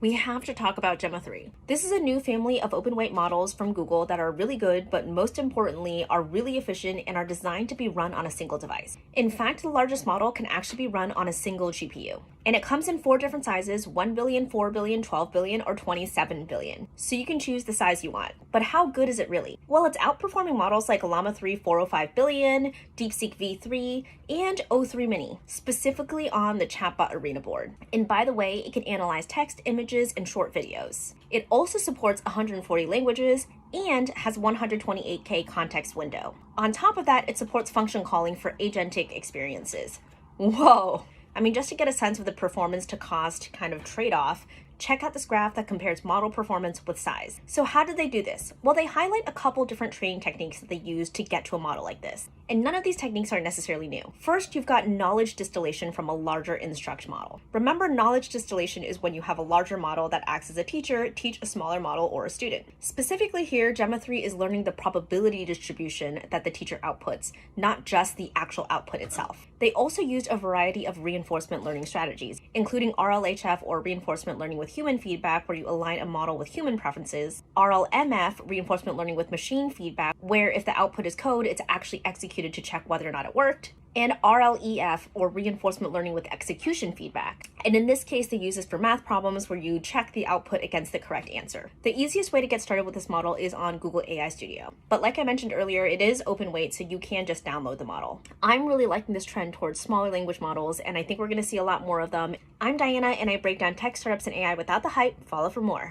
we have to talk about Gemma 3. This is a new family of open weight models from Google that are really good, but most importantly, are really efficient and are designed to be run on a single device. In fact, the largest model can actually be run on a single GPU. And it comes in 4 different sizes: 1 billion, 4 billion, 12 billion, or 27 billion. So you can choose the size you want. But how good is it really? Well, it's outperforming models like Llama3-405B and DeepSeek-V3 and O3 Mini, specifically on the chatbot arena board. And by the way, it can analyze text, images, and short videos. It also supports 140 languages and has 128K context window. On top of that, it supports function calling for agentic experiences. Whoa! I mean, just to get a sense of the performance to cost kind of trade-off, check out this graph that compares model performance with size. So how did they do this? Well, they highlight a couple different training techniques that they use to get to a model like this. And none of these techniques are necessarily new. First, you've got knowledge distillation from a larger instruct model. Remember, knowledge distillation is when you have a larger model that acts as a teacher teach a smaller model or a student. Specifically here, Gemma 3 is learning the probability distribution that the teacher outputs, not just the actual output itself. They also used a variety of reinforcement learning strategies, including RLHF, or reinforcement learning with human feedback, where you align a model with human preferences; RLMF, reinforcement learning with machine feedback, where if the output is code, it's actually executed to check whether or not it worked; and RLEF, or reinforcement learning with execution feedback. And in this case, they use this for math problems where you check the output against the correct answer. The easiest way to get started with this model is on Google AI Studio. But like I mentioned earlier, it is open weight, so you can just download the model. I'm really liking this trend towards smaller language models, and I think we're going to see a lot more of them. I'm Diana, and I break down tech startups and AI without the hype. Follow for more.